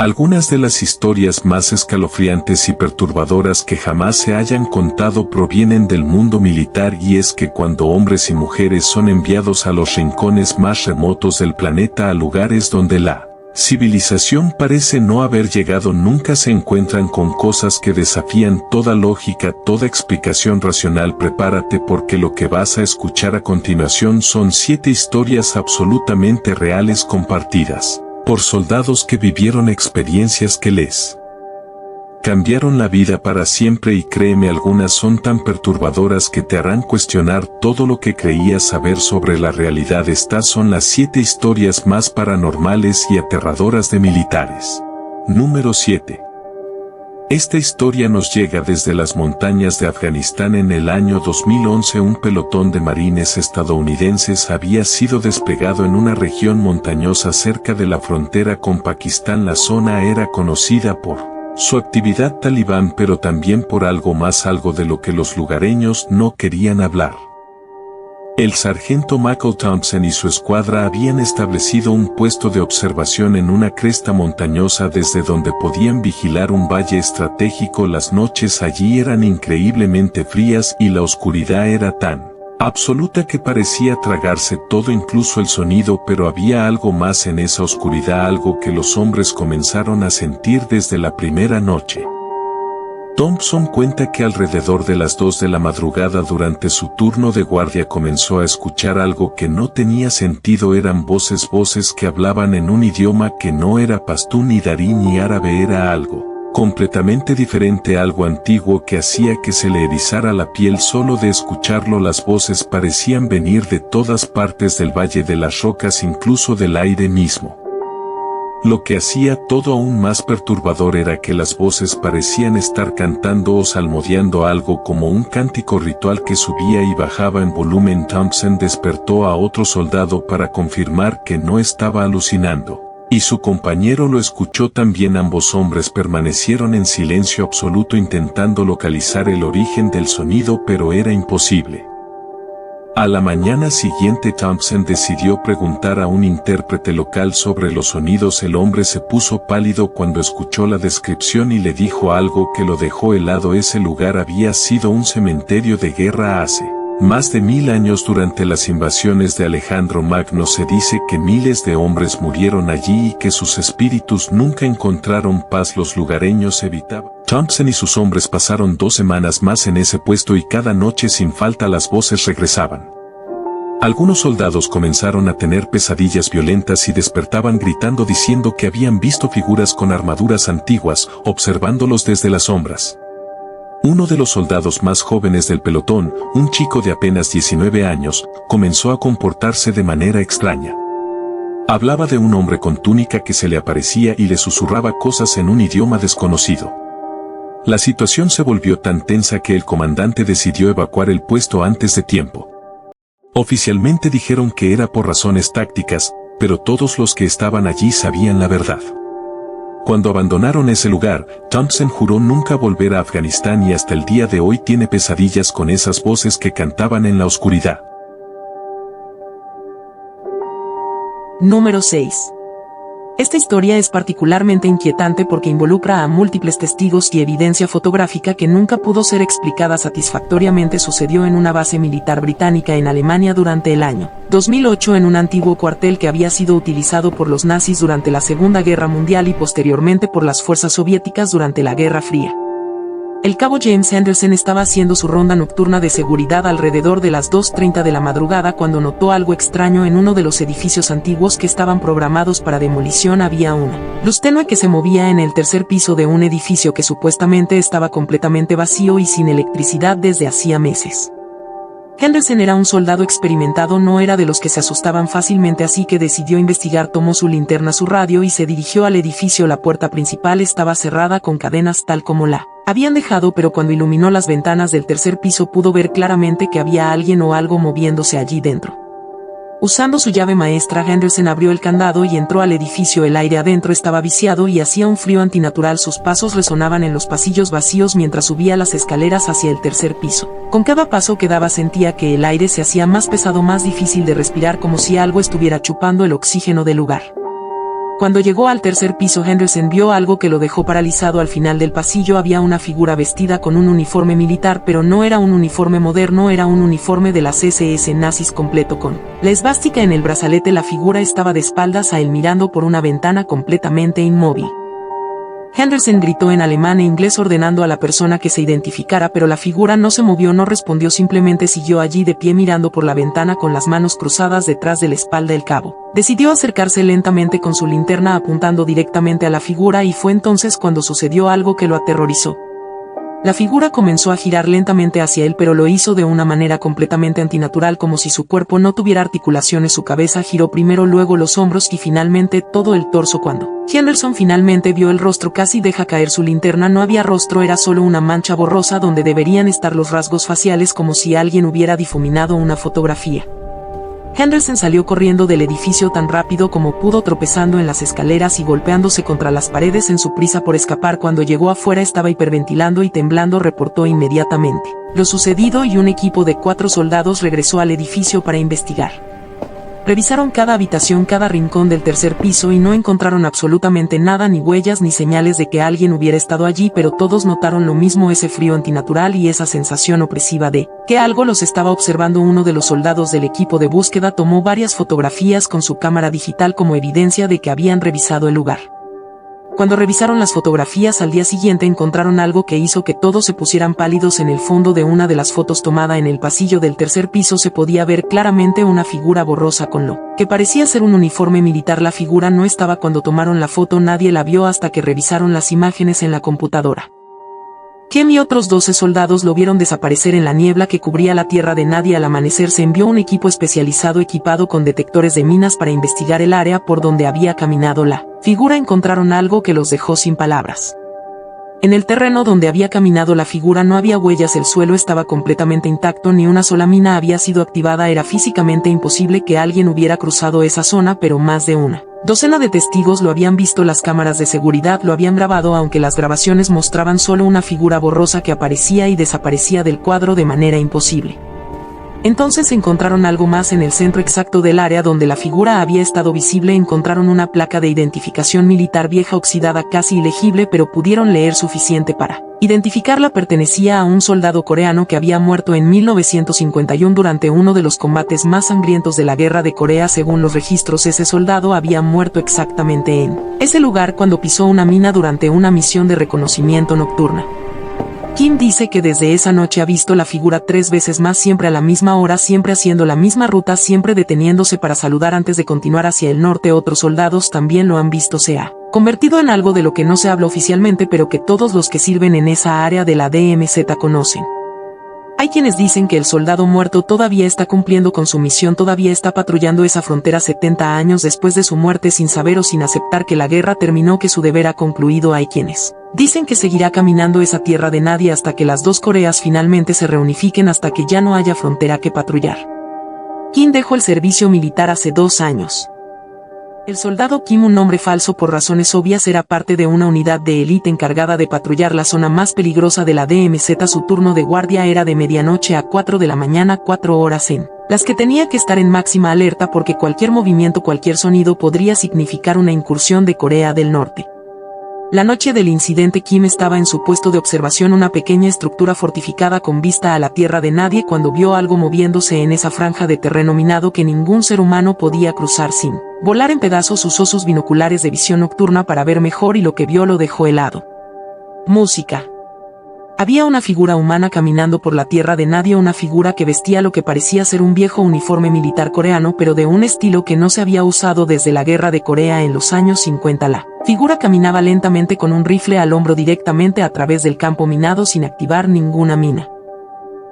Algunas de las historias más escalofriantes y perturbadoras que jamás se hayan contado provienen del mundo militar, y es que cuando hombres y mujeres son enviados a los rincones más remotos del planeta, a lugares donde la civilización parece no haber llegado nunca, se encuentran con cosas que desafían toda lógica, toda explicación racional. Prepárate, porque lo que vas a escuchar a continuación son 7 historias absolutamente reales compartidas por soldados que vivieron experiencias que les cambiaron la vida para siempre, y créeme, algunas son tan perturbadoras que te harán cuestionar todo lo que creías saber sobre la realidad. Estas son las 7 historias más paranormales y aterradoras de militares. Número 7. Esta historia nos llega desde las montañas de Afganistán. En el año 2011, un pelotón de marines estadounidenses había sido desplegado en una región montañosa cerca de la frontera con Pakistán. La zona era conocida por su actividad talibán, pero también por algo más, algo de lo que los lugareños no querían hablar. El sargento Michael Thompson y su escuadra habían establecido un puesto de observación en una cresta montañosa desde donde podían vigilar un valle estratégico. Las noches allí eran increíblemente frías y la oscuridad era tan absoluta que parecía tragarse todo, incluso el sonido, pero había algo más en esa oscuridad, algo que los hombres comenzaron a sentir desde la primera noche. Thompson cuenta que alrededor de las 2 de la madrugada, durante su turno de guardia, comenzó a escuchar algo que no tenía sentido. Eran voces que hablaban en un idioma que no era pastún ni darí ni árabe, era algo completamente diferente, algo antiguo que hacía que se le erizara la piel solo de escucharlo. Las voces parecían venir de todas partes del Valle de las Rocas, incluso del aire mismo. Lo que hacía todo aún más perturbador era que las voces parecían estar cantando o salmodiando algo como un cántico ritual que subía y bajaba en volumen. Thompson despertó a otro soldado para confirmar que no estaba alucinando, y su compañero lo escuchó también. Ambos hombres permanecieron en silencio absoluto intentando localizar el origen del sonido, pero era imposible. A la mañana siguiente, Thompson decidió preguntar a un intérprete local sobre los sonidos. El hombre se puso pálido cuando escuchó la descripción y le dijo algo que lo dejó helado. Ese lugar había sido un cementerio de guerra hace más de 1000 años. Durante las invasiones de Alejandro Magno se dice que miles de hombres murieron allí y que sus espíritus nunca encontraron paz. Los lugareños evitaban. Thompson y sus hombres pasaron 2 semanas más en ese puesto y cada noche sin falta las voces regresaban. Algunos soldados comenzaron a tener pesadillas violentas y despertaban gritando, diciendo que habían visto figuras con armaduras antiguas, observándolos desde las sombras. Uno de los soldados más jóvenes del pelotón, un chico de apenas 19 años, comenzó a comportarse de manera extraña. Hablaba de un hombre con túnica que se le aparecía y le susurraba cosas en un idioma desconocido. La situación se volvió tan tensa que el comandante decidió evacuar el puesto antes de tiempo. Oficialmente dijeron que era por razones tácticas, pero todos los que estaban allí sabían la verdad. Cuando abandonaron ese lugar, Thompson juró nunca volver a Afganistán y hasta el día de hoy tiene pesadillas con esas voces que cantaban en la oscuridad. Número 6. Esta historia es particularmente inquietante porque involucra a múltiples testigos y evidencia fotográfica que nunca pudo ser explicada satisfactoriamente. Sucedió en una base militar británica en Alemania durante el año 2008, en un antiguo cuartel que había sido utilizado por los nazis durante la Segunda Guerra Mundial y posteriormente por las fuerzas soviéticas durante la Guerra Fría. El cabo James Henderson estaba haciendo su ronda nocturna de seguridad alrededor de las 2:30 de la madrugada cuando notó algo extraño en uno de los edificios antiguos que estaban programados para demolición. Había una luz tenue que se movía en el tercer piso de un edificio que supuestamente estaba completamente vacío y sin electricidad desde hacía meses. Henderson era un soldado experimentado, no era de los que se asustaban fácilmente, así que decidió investigar. Tomó su linterna, su radio y se dirigió al edificio. La puerta principal estaba cerrada con cadenas tal como la habían dejado, pero cuando iluminó las ventanas del tercer piso pudo ver claramente que había alguien o algo moviéndose allí dentro. Usando su llave maestra, Henderson abrió el candado y entró al edificio. El aire adentro estaba viciado y hacía un frío antinatural. Sus pasos resonaban en los pasillos vacíos mientras subía las escaleras hacia el tercer piso. Con cada paso que daba sentía que el aire se hacía más pesado, más difícil de respirar, como si algo estuviera chupando el oxígeno del lugar. Cuando llegó al tercer piso, Henderson vio algo que lo dejó paralizado. Al final del pasillo había una figura vestida con un uniforme militar, pero no era un uniforme moderno, era un uniforme de las SS nazis completo con la esvástica en el brazalete. La figura estaba de espaldas a él mirando por una ventana completamente inmóvil. Henderson gritó en alemán e inglés ordenando a la persona que se identificara, pero la figura no se movió, no respondió, simplemente siguió allí de pie mirando por la ventana con las manos cruzadas detrás de la espalda. El cabo decidió acercarse lentamente con su linterna apuntando directamente a la figura, y fue entonces cuando sucedió algo que lo aterrorizó. La figura comenzó a girar lentamente hacia él, pero lo hizo de una manera completamente antinatural, como si su cuerpo no tuviera articulaciones. Su cabeza giró primero, luego los hombros y finalmente todo el torso. Cuando Henderson finalmente vio el rostro, casi deja caer su linterna. No había rostro, era solo una mancha borrosa donde deberían estar los rasgos faciales, como si alguien hubiera difuminado una fotografía. Henderson salió corriendo del edificio tan rápido como pudo, tropezando en las escaleras y golpeándose contra las paredes en su prisa por escapar. Cuando llegó afuera estaba hiperventilando y temblando. Reportó inmediatamente lo sucedido y un equipo de 4 soldados regresó al edificio para investigar. Revisaron cada habitación, cada rincón del tercer piso y no encontraron absolutamente nada, ni huellas ni señales de que alguien hubiera estado allí, pero todos notaron lo mismo, ese frío antinatural y esa sensación opresiva de que algo los estaba observando. Uno de los soldados del equipo de búsqueda tomó varias fotografías con su cámara digital como evidencia de que habían revisado el lugar. Cuando revisaron las fotografías al día siguiente, encontraron algo que hizo que todos se pusieran pálidos. En el fondo de una de las fotos tomada en el pasillo del tercer piso se podía ver claramente una figura borrosa con lo que parecía ser un uniforme militar. La figura no estaba cuando tomaron la foto, nadie la vio hasta que revisaron las imágenes en la computadora. Kim y otros 12 soldados lo vieron desaparecer en la niebla que cubría la tierra de nadie. Al amanecer se envió un equipo especializado equipado con detectores de minas para investigar el área por donde había caminado la figura. Encontraron algo que los dejó sin palabras. En el terreno donde había caminado la figura no había huellas, el suelo estaba completamente intacto, ni una sola mina había sido activada. Era físicamente imposible que alguien hubiera cruzado esa zona, pero más de una docena de testigos lo habían visto. Las cámaras de seguridad lo habían grabado, aunque las grabaciones mostraban solo una figura borrosa que aparecía y desaparecía del cuadro de manera imposible. Entonces encontraron algo más en el centro exacto del área donde la figura había estado visible. Encontraron una placa de identificación militar vieja, oxidada, casi ilegible, pero pudieron leer suficiente para identificarla. Pertenecía a un soldado coreano que había muerto en 1951 durante uno de los combates más sangrientos de la guerra de Corea. Según los registros, ese soldado había muerto exactamente en ese lugar cuando pisó una mina durante una misión de reconocimiento nocturna. Kim dice que desde esa noche ha visto la figura 3 veces más, siempre a la misma hora, siempre haciendo la misma ruta, siempre deteniéndose para saludar antes de continuar hacia el norte. Otros soldados también lo han visto. Se ha convertido en algo de lo que no se habla oficialmente, pero que todos los que sirven en esa área de la DMZ conocen. Hay quienes dicen que el soldado muerto todavía está cumpliendo con su misión, todavía está patrullando esa frontera 70 años después de su muerte, sin saber o sin aceptar que la guerra terminó, que su deber ha concluido. Hay quienes dicen que seguirá caminando esa tierra de nadie hasta que las 2 Coreas finalmente se reunifiquen, hasta que ya no haya frontera que patrullar. Kim dejó el servicio militar hace 2 años. El soldado Kim, un nombre falso por razones obvias, era parte de una unidad de élite encargada de patrullar la zona más peligrosa de la DMZ. Su turno de guardia era de medianoche a 4 de la mañana, 4 horas en las que tenía que estar en máxima alerta porque cualquier movimiento, cualquier sonido podría significar una incursión de Corea del Norte. La noche del incidente, Kim estaba en su puesto de observación, una pequeña estructura fortificada con vista a la tierra de nadie, cuando vio algo moviéndose en esa franja de terreno minado que ningún ser humano podía cruzar sin volar en pedazos. Usó sus binoculares de visión nocturna para ver mejor y lo que vio lo dejó helado. Música. Había una figura humana caminando por la tierra de nadie, una figura que vestía lo que parecía ser un viejo uniforme militar coreano, pero de un estilo que no se había usado desde la guerra de Corea en los años 50. La figura caminaba lentamente con un rifle al hombro directamente a través del campo minado sin activar ninguna mina.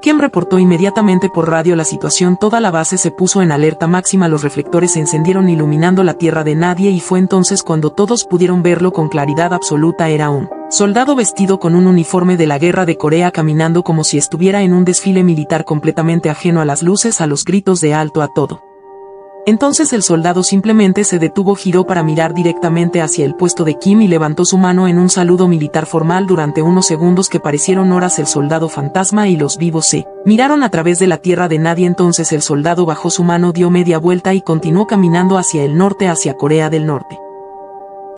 Kim reportó inmediatamente por radio la situación. Toda la base se puso en alerta máxima, los reflectores se encendieron iluminando la tierra de nadie y fue entonces cuando todos pudieron verlo con claridad absoluta. Era un soldado vestido con un uniforme de la guerra de Corea caminando como si estuviera en un desfile militar, completamente ajeno a las luces, a los gritos de alto, a todo. Entonces el soldado simplemente se detuvo, giró para mirar directamente hacia el puesto de Kim y levantó su mano en un saludo militar formal. Durante unos segundos que parecieron horas, el soldado fantasma y los vivos se miraron a través de la tierra de nadie. Entonces el soldado bajó su mano, dio media vuelta y continuó caminando hacia el norte, hacia Corea del Norte.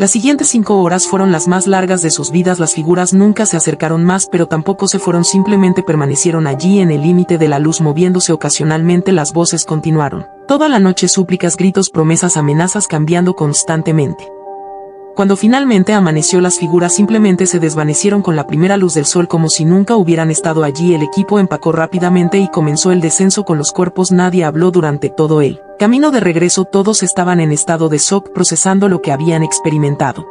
Las siguientes 5 horas fueron las más largas de sus vidas. Las figuras nunca se acercaron más, pero tampoco se fueron, simplemente permanecieron allí en el límite de la luz moviéndose ocasionalmente. Las voces continuaron. Toda la noche súplicas, gritos, promesas, amenazas cambiando constantemente. Cuando finalmente amaneció, las figuras simplemente se desvanecieron con la primera luz del sol como si nunca hubieran estado allí. El equipo empacó rápidamente y comenzó el descenso con los cuerpos. Nadie habló durante todo el camino de regreso. Todos estaban en estado de shock procesando lo que habían experimentado.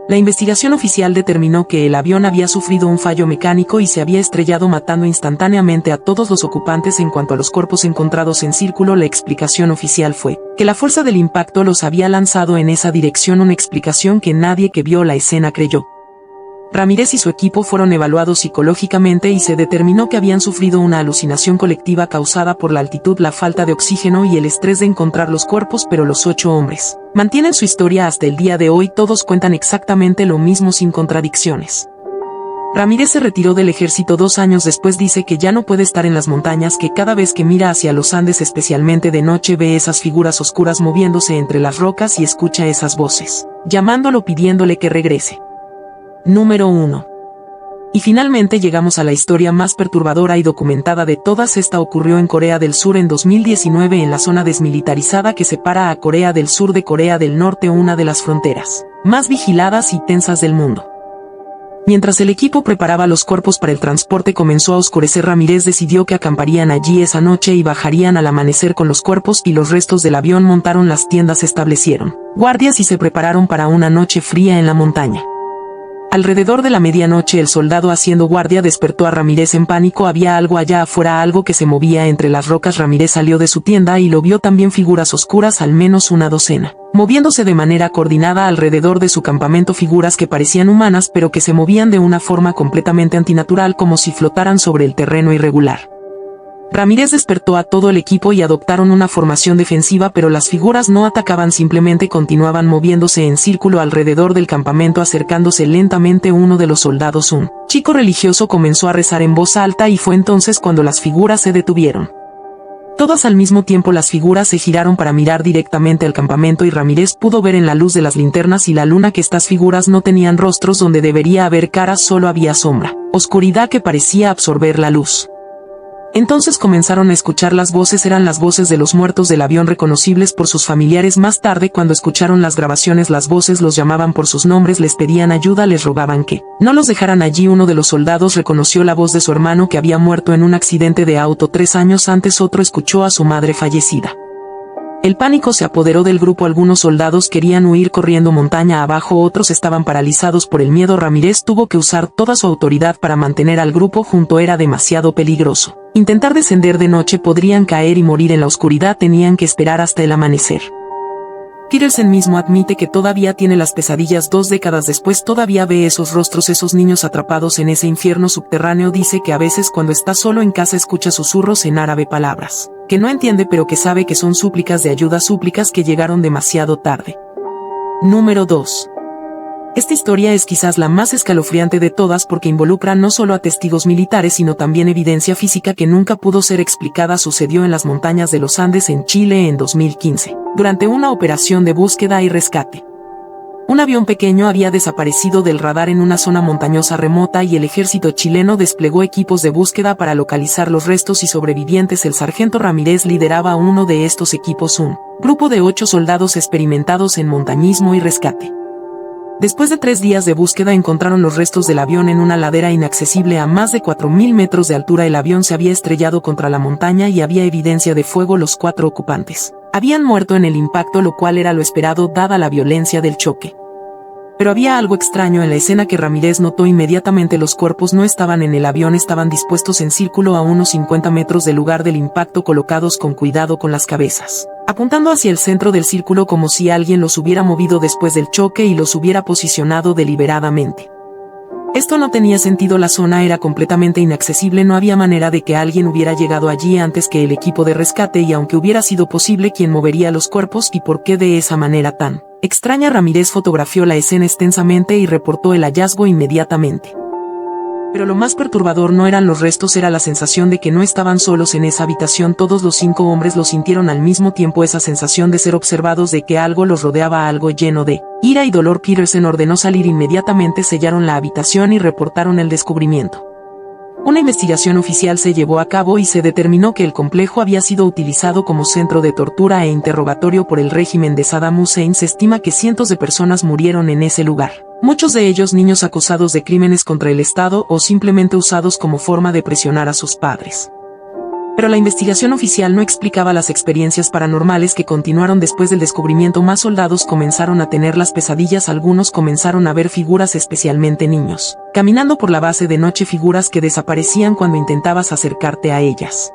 La investigación oficial determinó que el avión había sufrido un fallo mecánico y se había estrellado, matando instantáneamente a todos los ocupantes. En cuanto a los cuerpos encontrados en círculo, la explicación oficial fue que la fuerza del impacto los había lanzado en esa dirección, una explicación que nadie que vio la escena creyó. Ramírez y su equipo fueron evaluados psicológicamente y se determinó que habían sufrido una alucinación colectiva causada por la altitud, la falta de oxígeno y el estrés de encontrar los cuerpos. Pero los 8 hombres mantienen su historia hasta el día de hoy. Todos cuentan exactamente lo mismo sin contradicciones. Ramírez se retiró del ejército 2 años después. Dice que ya no puede estar en las montañas, que cada vez que mira hacia los Andes, especialmente de noche, ve esas figuras oscuras moviéndose entre las rocas y escucha esas voces llamándolo, pidiéndole que regrese. Número 1. Y finalmente llegamos a la historia más perturbadora y documentada de todas. Esta ocurrió en Corea del Sur en 2019, en la zona desmilitarizada que separa a Corea del Sur de Corea del Norte, una de las fronteras más vigiladas y tensas del mundo. Mientras el equipo preparaba los cuerpos para el transporte, comenzó a oscurecer. Ramírez decidió que acamparían allí esa noche y bajarían al amanecer con los cuerpos y los restos del avión. Montaron las tiendas, establecieron guardias y se prepararon para una noche fría en la montaña. Alrededor de la medianoche, el soldado haciendo guardia despertó a Ramírez en pánico. Había algo allá afuera, algo que se movía entre las rocas. Ramírez salió de su tienda y lo vio también, figuras oscuras, al menos una docena, moviéndose de manera coordinada alrededor de su campamento, figuras que parecían humanas pero que se movían de una forma completamente antinatural, como si flotaran sobre el terreno irregular. Ramírez despertó a todo el equipo y adoptaron una formación defensiva, pero las figuras no atacaban, simplemente continuaban moviéndose en círculo alrededor del campamento, acercándose lentamente. Uno de los soldados, un chico religioso, comenzó a rezar en voz alta y fue entonces cuando las figuras se detuvieron. Todas al mismo tiempo las figuras se giraron para mirar directamente al campamento y Ramírez pudo ver en la luz de las linternas y la luna que estas figuras no tenían rostros. Donde debería haber caras, solo había sombra, oscuridad que parecía absorber la luz. Entonces comenzaron a escuchar las voces. Eran las voces de los muertos del avión, reconocibles por sus familiares. Más tarde, cuando escucharon las grabaciones, las voces los llamaban por sus nombres, les pedían ayuda, les rogaban que no los dejaran allí. Uno de los soldados reconoció la voz de su hermano que había muerto en un accidente de auto 3 años antes. Otro escuchó a su madre fallecida. El pánico se apoderó del grupo. Algunos soldados querían huir corriendo montaña abajo, otros estaban paralizados por el miedo. Ramírez tuvo que usar toda su autoridad para mantener al grupo junto. Era demasiado peligroso intentar descender de noche, podrían caer y morir en la oscuridad. Tenían que esperar hasta el amanecer. Petersen mismo admite que todavía tiene las pesadillas 2 décadas después. Todavía ve esos rostros, esos niños atrapados en ese infierno subterráneo. Dice que a veces cuando está solo en casa escucha susurros en árabe, palabras que no entiende pero que sabe que son súplicas de ayuda, súplicas que llegaron demasiado tarde. Número 2. Esta historia es quizás la más escalofriante de todas porque involucra no solo a testigos militares sino también evidencia física que nunca pudo ser explicada. Sucedió en las montañas de los Andes en Chile en 2015, durante una operación de búsqueda y rescate. Un avión pequeño había desaparecido del radar en una zona montañosa remota y el ejército chileno desplegó equipos de búsqueda para localizar los restos y sobrevivientes. El sargento Ramírez lideraba uno de estos equipos, un grupo de 8 soldados experimentados en montañismo y rescate. Después de 3 días de búsqueda encontraron los restos del avión en una ladera inaccesible a más de 4.000 metros de altura. El avión se había estrellado contra la montaña y había evidencia de fuego. Los 4 ocupantes habían muerto en el impacto, lo cual era lo esperado dada la violencia del choque. Pero había algo extraño en la escena que Ramírez notó inmediatamente. Los cuerpos no estaban en el avión, estaban dispuestos en círculo a unos 50 metros del lugar del impacto, colocados con cuidado con las cabezas apuntando hacia el centro del círculo, como si alguien los hubiera movido después del choque y los hubiera posicionado deliberadamente. Esto no tenía sentido, la zona era completamente inaccesible, no había manera de que alguien hubiera llegado allí antes que el equipo de rescate, y aunque hubiera sido posible, ¿quién movería los cuerpos y por qué de esa manera tan extraña? Ramírez fotografió la escena extensamente y reportó el hallazgo inmediatamente. Pero lo más perturbador no eran los restos, era la sensación de que no estaban solos en esa habitación. Todos los 5 hombres lo sintieron al mismo tiempo, esa sensación de ser observados, de que algo los rodeaba, algo lleno de ira y dolor. Peterson ordenó salir inmediatamente, sellaron la habitación y reportaron el descubrimiento. Una investigación oficial se llevó a cabo y se determinó que el complejo había sido utilizado como centro de tortura e interrogatorio por el régimen de Saddam Hussein. Se estima que cientos de personas murieron en ese lugar, muchos de ellos niños acusados de crímenes contra el Estado o simplemente usados como forma de presionar a sus padres. Pero la investigación oficial no explicaba las experiencias paranormales que continuaron después del descubrimiento. Más soldados comenzaron a tener las pesadillas, algunos comenzaron a ver figuras, especialmente niños, caminando por la base de noche, figuras que desaparecían cuando intentabas acercarte a ellas.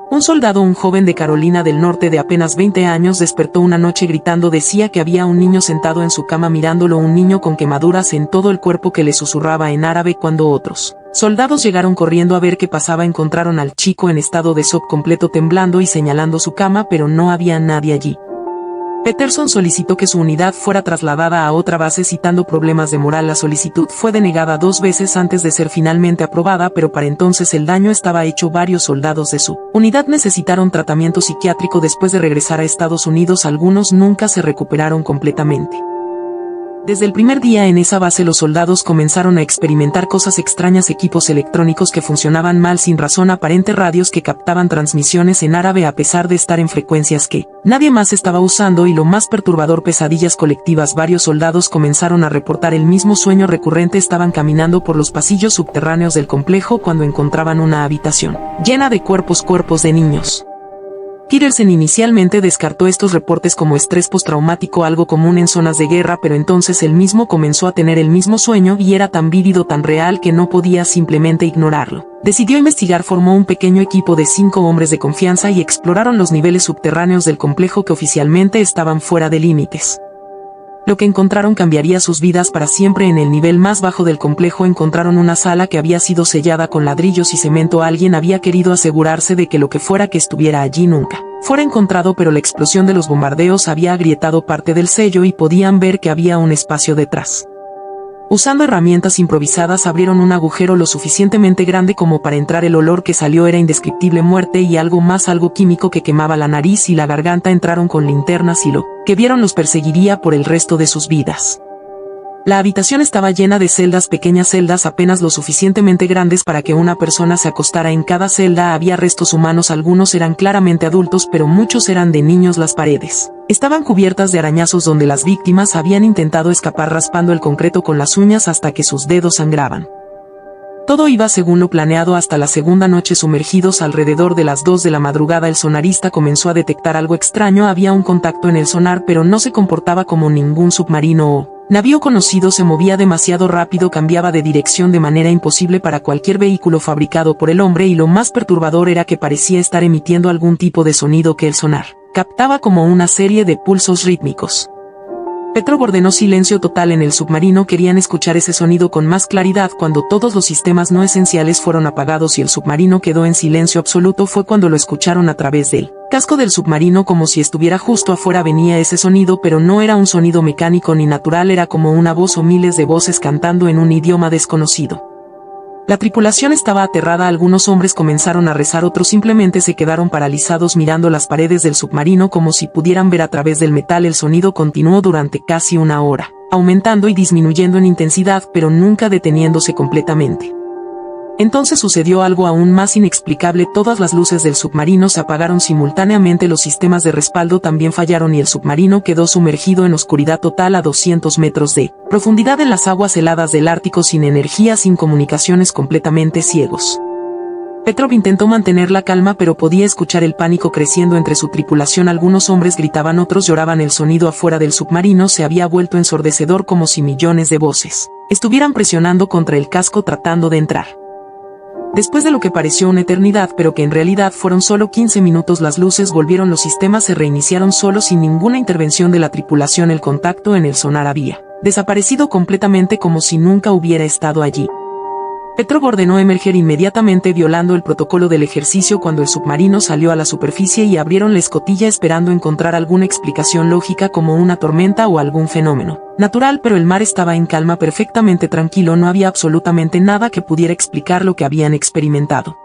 Un soldado, un joven de Carolina del Norte de apenas 20 años, despertó una noche gritando. Decía que había un niño sentado en su cama mirándolo, un niño con quemaduras en todo el cuerpo que le susurraba en árabe. Cuando otros soldados llegaron corriendo a ver qué pasaba, encontraron al chico en estado de shock completo, temblando y señalando su cama, pero no había nadie allí. Peterson solicitó que su unidad fuera trasladada a otra base, citando problemas de moral. La solicitud fue denegada 2 veces antes de ser finalmente aprobada, pero para entonces el daño estaba hecho. Varios soldados de su unidad necesitaron tratamiento psiquiátrico después de regresar a Estados Unidos. Algunos nunca se recuperaron completamente. Desde el primer día en esa base, los soldados comenzaron a experimentar cosas extrañas: equipos electrónicos que funcionaban mal sin razón aparente, radios que captaban transmisiones en árabe a pesar de estar en frecuencias que nadie más estaba usando, y lo más perturbador, pesadillas colectivas. Varios soldados comenzaron a reportar el mismo sueño recurrente: estaban caminando por los pasillos subterráneos del complejo cuando encontraban una habitación llena de cuerpos de niños. Peterson inicialmente descartó estos reportes como estrés postraumático, algo común en zonas de guerra, pero entonces él mismo comenzó a tener el mismo sueño y era tan vívido, tan real, que no podía simplemente ignorarlo. Decidió investigar, formó un pequeño equipo de 5 hombres de confianza y exploraron los niveles subterráneos del complejo que oficialmente estaban fuera de límites. Lo que encontraron cambiaría sus vidas para siempre. En el nivel más bajo del complejo encontraron una sala que había sido sellada con ladrillos y cemento. Alguien había querido asegurarse de que lo que fuera que estuviera allí nunca fuera encontrado, pero la explosión de los bombardeos había agrietado parte del sello y podían ver que había un espacio detrás. Usando herramientas improvisadas abrieron un agujero lo suficientemente grande como para entrar. El olor que salió era indescriptible: muerte y algo más, algo químico que quemaba la nariz y la garganta. Entraron con linternas y lo que vieron los perseguiría por el resto de sus vidas. La habitación estaba llena de celdas, pequeñas celdas apenas lo suficientemente grandes para que una persona se acostara en cada celda. Había restos humanos, algunos eran claramente adultos, pero muchos eran de niños. Las paredes estaban cubiertas de arañazos donde las víctimas habían intentado escapar raspando el concreto con las uñas hasta que sus dedos sangraban. Todo iba según lo planeado hasta la segunda noche. Sumergidos alrededor de las 2 de la madrugada, el sonarista comenzó a detectar algo extraño. Había un contacto en el sonar, pero no se comportaba como ningún submarino o navío conocido. Se movía demasiado rápido, cambiaba de dirección de manera imposible para cualquier vehículo fabricado por el hombre, y lo más perturbador era que parecía estar emitiendo algún tipo de sonido que el sonar captaba como una serie de pulsos rítmicos. Petrov ordenó silencio total en el submarino. Querían escuchar ese sonido con más claridad. Cuando todos los sistemas no esenciales fueron apagados y el submarino quedó en silencio absoluto, fue cuando lo escucharon a través del casco del submarino, como si estuviera justo afuera. Venía ese sonido, pero no era un sonido mecánico ni natural, era como una voz o miles de voces cantando en un idioma desconocido. La tripulación estaba aterrada. Algunos hombres comenzaron a rezar, otros simplemente se quedaron paralizados mirando las paredes del submarino como si pudieran ver a través del metal. El sonido continuó durante casi 1 hora, aumentando y disminuyendo en intensidad, pero nunca deteniéndose completamente. Entonces sucedió algo aún más inexplicable: todas las luces del submarino se apagaron simultáneamente, los sistemas de respaldo también fallaron y el submarino quedó sumergido en oscuridad total a 200 metros de profundidad en las aguas heladas del Ártico, sin energía, sin comunicaciones, completamente ciegos. Petrov intentó mantener la calma, pero podía escuchar el pánico creciendo entre su tripulación. Algunos hombres gritaban, otros lloraban. El sonido afuera del submarino se había vuelto ensordecedor, como si millones de voces estuvieran presionando contra el casco tratando de entrar. Después de lo que pareció una eternidad, pero que en realidad fueron solo 15 minutos, las luces volvieron, los sistemas se reiniciaron solos sin ninguna intervención de la tripulación. El contacto en el sonar había desaparecido completamente, como si nunca hubiera estado allí. Petrov ordenó emerger inmediatamente violando el protocolo del ejercicio cuando el submarino salió a la superficie y abrieron la escotilla esperando encontrar alguna explicación lógica como una tormenta o algún fenómeno natural, pero el mar estaba en calma, perfectamente tranquilo, no había absolutamente nada que pudiera explicar lo que habían experimentado.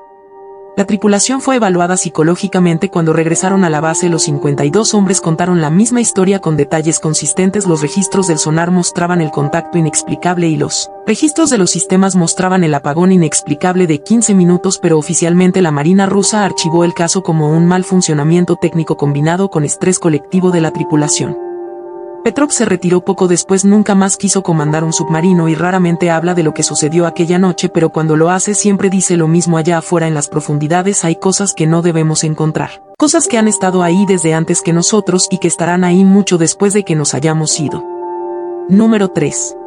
La tripulación fue evaluada psicológicamente cuando regresaron a la base. Los 52 hombres contaron la misma historia con detalles consistentes. Los registros del sonar mostraban el contacto inexplicable y los registros de los sistemas mostraban el apagón inexplicable de 15 minutos, pero oficialmente la Marina rusa archivó el caso como un mal funcionamiento técnico combinado con estrés colectivo de la tripulación. Petrov se retiró poco después, nunca más quiso comandar un submarino y raramente habla de lo que sucedió aquella noche, pero cuando lo hace siempre dice lo mismo: allá afuera en las profundidades hay cosas que no debemos encontrar, cosas que han estado ahí desde antes que nosotros y que estarán ahí mucho después de que nos hayamos ido. Número 3.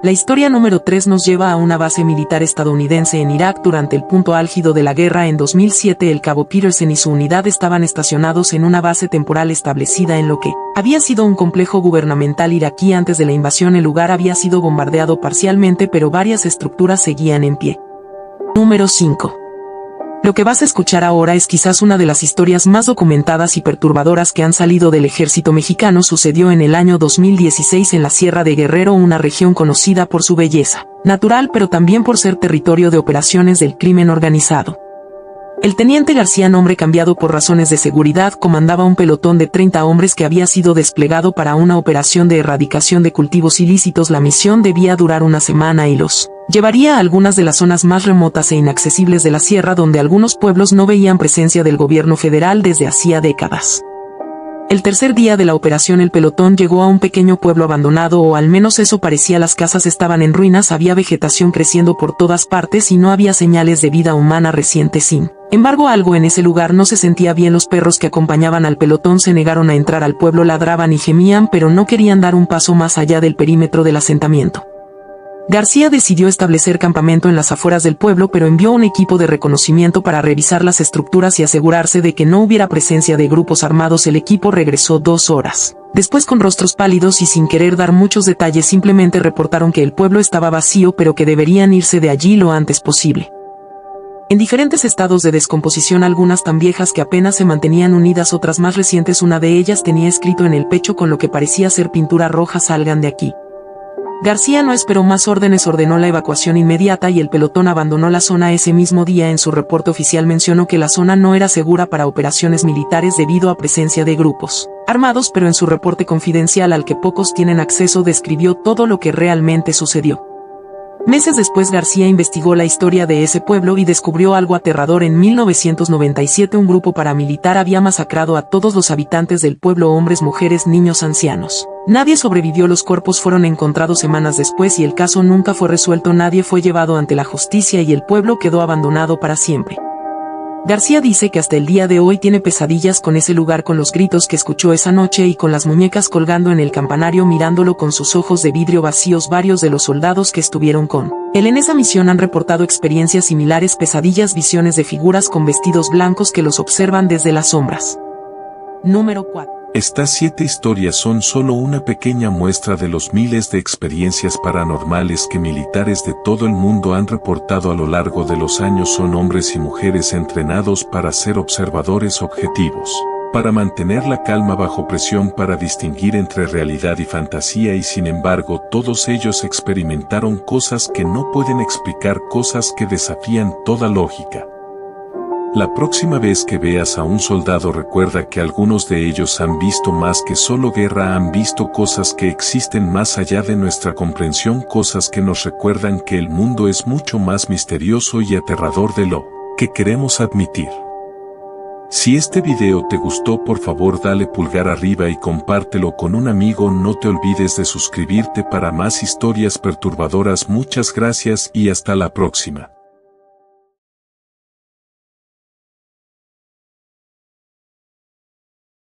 La historia número 3 nos lleva a una base militar estadounidense en Irak. Durante el punto álgido de la guerra en 2007, el cabo Peterson y su unidad estaban estacionados en una base temporal establecida en lo que había sido un complejo gubernamental iraquí. Antes de la invasión, el lugar había sido bombardeado parcialmente, pero varias estructuras seguían en pie. Número 5. Lo que vas a escuchar ahora es quizás una de las historias más documentadas y perturbadoras que han salido del ejército mexicano. Sucedió en el año 2016 en la Sierra de Guerrero, una región conocida por su belleza natural, pero también por ser territorio de operaciones del crimen organizado. El teniente García, nombre cambiado por razones de seguridad, comandaba un pelotón de 30 hombres que había sido desplegado para una operación de erradicación de cultivos ilícitos. La misión debía durar una semana y los llevaría a algunas de las zonas más remotas e inaccesibles de la sierra, donde algunos pueblos no veían presencia del gobierno federal desde hacía décadas. El tercer día de la operación, el pelotón llegó a un pequeño pueblo abandonado, o al menos eso parecía. Las casas estaban en ruinas, había vegetación creciendo por todas partes y no había señales de vida humana reciente. Sin embargo, algo en ese lugar no se sentía bien. Los perros que acompañaban al pelotón se negaron a entrar al pueblo, ladraban y gemían, pero no querían dar un paso más allá del perímetro del asentamiento. García decidió establecer campamento en las afueras del pueblo, pero envió un equipo de reconocimiento para revisar las estructuras y asegurarse de que no hubiera presencia de grupos armados. El equipo regresó 2 horas después con rostros pálidos y sin querer dar muchos detalles. Simplemente reportaron que el pueblo estaba vacío, pero que deberían irse de allí lo antes posible. En diferentes estados de descomposición, algunas tan viejas que apenas se mantenían unidas, otras más recientes. Una de ellas tenía escrito en el pecho con lo que parecía ser pintura roja: salgan de aquí. García no esperó más órdenes, ordenó la evacuación inmediata y el pelotón abandonó la zona ese mismo día. En su reporte oficial mencionó que la zona no era segura para operaciones militares debido a presencia de grupos armados, pero en su reporte confidencial, al que pocos tienen acceso, describió todo lo que realmente sucedió. Meses después, García investigó la historia de ese pueblo y descubrió algo aterrador. En 1997, un grupo paramilitar había masacrado a todos los habitantes del pueblo: hombres, mujeres, niños, ancianos. Nadie sobrevivió. Los cuerpos fueron encontrados semanas después y el caso nunca fue resuelto. Nadie fue llevado ante la justicia y el pueblo quedó abandonado para siempre. García dice que hasta el día de hoy tiene pesadillas con ese lugar, con los gritos que escuchó esa noche y con las muñecas colgando en el campanario mirándolo con sus ojos de vidrio vacíos. Varios de los soldados que estuvieron con él en esa misión han reportado experiencias similares: pesadillas, visiones de figuras con vestidos blancos que los observan desde las sombras. Número 4. Estas 7 historias son solo una pequeña muestra de los miles de experiencias paranormales que militares de todo el mundo han reportado a lo largo de los años. Son hombres y mujeres entrenados para ser observadores objetivos, para mantener la calma bajo presión, para distinguir entre realidad y fantasía, y sin embargo todos ellos experimentaron cosas que no pueden explicar, cosas que desafían toda lógica. La próxima vez que veas a un soldado, recuerda que algunos de ellos han visto más que solo guerra, han visto cosas que existen más allá de nuestra comprensión, cosas que nos recuerdan que el mundo es mucho más misterioso y aterrador de lo que queremos admitir. Si este video te gustó, por favor dale pulgar arriba y compártelo con un amigo. No te olvides de suscribirte para más historias perturbadoras. Muchas gracias y hasta la próxima.